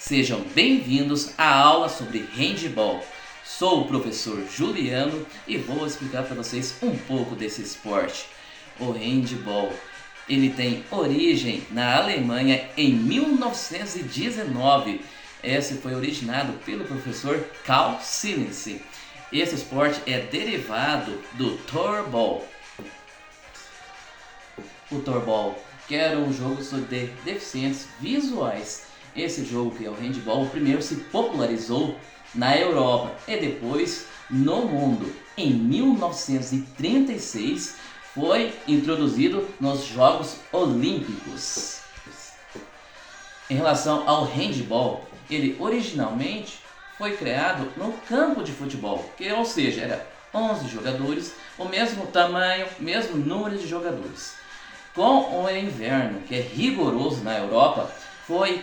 Sejam bem-vindos à aula sobre handball. Sou o professor Juliano e vou explicar para vocês um pouco desse esporte. O handball, ele tem origem na Alemanha em 1919. Esse foi originado pelo professor Karl Silense. Esse esporte é derivado do Torball. O Torball, que era um jogo de deficientes visuais. Esse jogo, que é o handball, primeiro se popularizou na Europa e depois no mundo. Em 1936 foi introduzido nos Jogos Olímpicos. Em relação ao handball, ele originalmente foi criado no campo de futebol, ou seja, era 11 jogadores, o mesmo tamanho, mesmo número de jogadores. Com o inverno, que é rigoroso na Europa, foi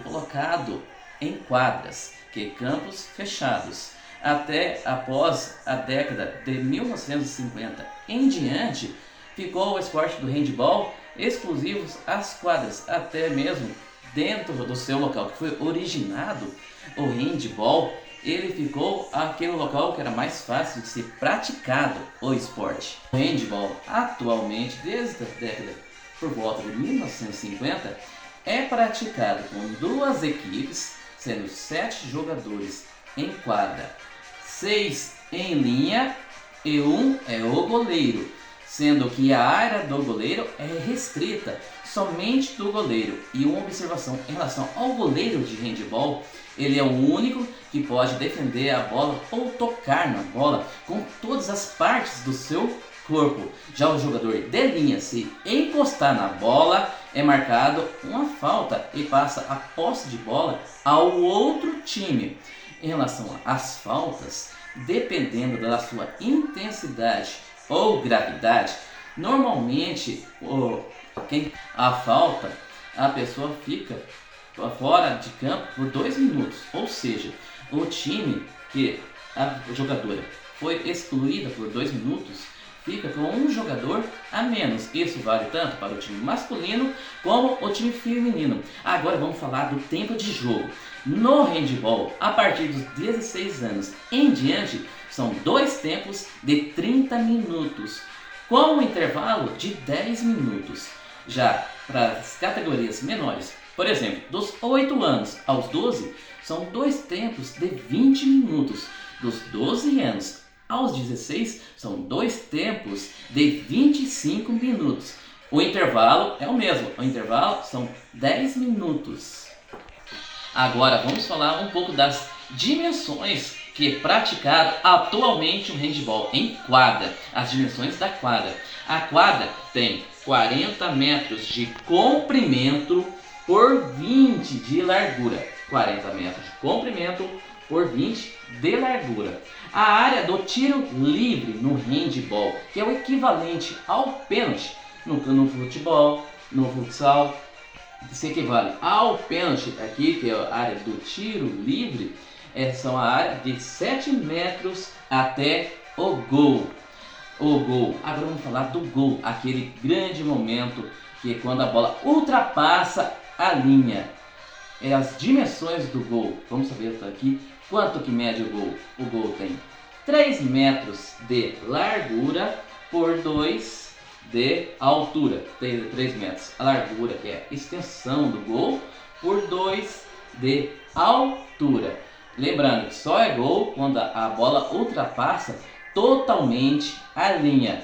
colocado em quadras, campos fechados. Até após a década de 1950 em diante, ficou o esporte do handball exclusivo às quadras, até mesmo dentro do seu local que foi originado. O handball, ele ficou aquele local que era mais fácil de ser praticado o esporte. O handball, atualmente, desde a década por volta de 1950, é praticado com duas equipes, sendo 7 jogadores em quadra, 6 em linha e 1 é o goleiro, sendo que a área do goleiro é restrita somente do goleiro. E uma observação em relação ao goleiro de handball: ele é o único que pode defender a bola ou tocar na bola com todas as partes do seu corpo. Já o jogador de linha, se encostar na bola, é marcado uma falta e passa a posse de bola ao outro time. Em relação às faltas, dependendo da sua intensidade ou gravidade, normalmente a falta, a pessoa fica fora de campo por 2 minutos, ou seja, o time que a jogadora foi excluída por 2 minutos fica com um jogador a menos. Isso vale tanto para o time masculino como o time feminino. Agora vamos falar do tempo de jogo. No handball, a partir dos 16 anos em diante, são 2 tempos de 30 minutos, com um intervalo de 10 minutos. Já para as categorias menores, por exemplo, dos 8 anos aos 12, são 2 tempos de 20 minutos. Dos 12 anos aos 16, são 2 tempos de 25 minutos. O intervalo é o mesmo, o intervalo são 10 minutos. Agora vamos falar um pouco das dimensões que é praticado atualmente o handball em quadra. As dimensões da quadra. A quadra tem 40 metros de comprimento por 20 de largura. 40 metros de comprimento por 20 de largura. A área do tiro livre no handball, que é o equivalente ao pênalti no futebol, no futsal, se equivale ao pênalti aqui, que é a área do tiro livre, são a área de 7 metros até o gol. O gol. Agora vamos falar do gol, aquele grande momento que é quando a bola ultrapassa a linha. As dimensões do gol. Vamos saber aqui quanto que mede o gol. O gol tem 3 metros de largura por 2 de altura. Tem 3 metros. A largura, que é a extensão do gol, por 2 de altura. Lembrando que só é gol quando a bola ultrapassa totalmente a linha.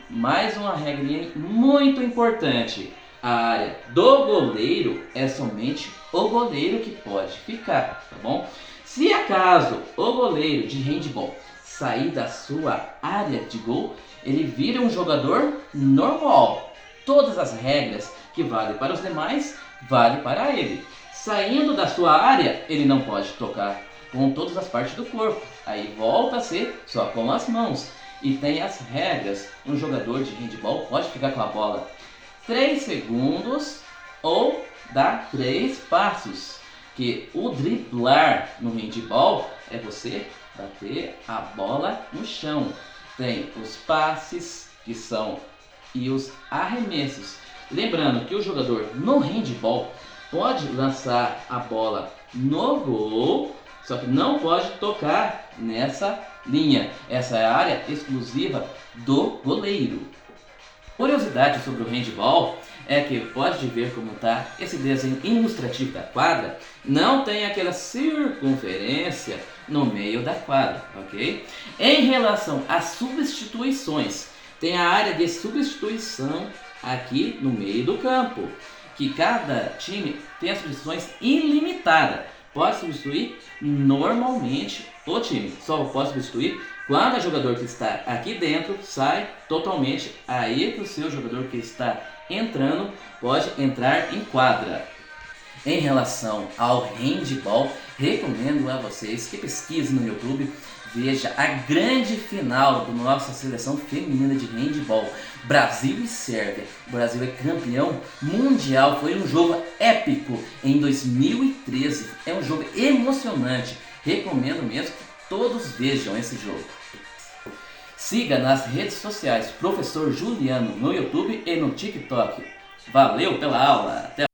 Mais uma regrinha muito importante: a área do goleiro é somente o goleiro que pode ficar, tá bom? Se acaso o goleiro de handball sair da sua área de gol, ele vira um jogador normal. Todas as regras que valem para os demais, valem para ele. Saindo da sua área, ele não pode tocar com todas as partes do corpo. Aí volta a ser só com as mãos. E tem as regras: um jogador de handball pode ficar com a bola 3 segundos ou dar 3 passos. Que o driblar no handball é você bater a bola no chão. Tem os passes e os arremessos. Lembrando que o jogador no handball pode lançar a bola no gol, só que não pode tocar nessa linha. Essa é a área exclusiva do goleiro. Curiosidade sobre o handball é que pode ver como está esse desenho ilustrativo da quadra, não tem aquela circunferência no meio da quadra, ok? Em relação às substituições, tem a área de substituição aqui no meio do campo, que cada time tem as substituições ilimitadas, pode substituir normalmente o time, só pode substituir quando o jogador que está aqui dentro sai totalmente, aí que o seu jogador que está entrando pode entrar em quadra. Em relação ao handball, recomendo a vocês que pesquisem no YouTube, veja a grande final da nossa seleção feminina de handball, Brasil e Sérvia. O Brasil é campeão mundial, foi um jogo épico em 2013, é um jogo emocionante, recomendo mesmo que todos vejam esse jogo. Siga nas redes sociais Professor Juliano no YouTube e no TikTok. Valeu pela aula! Até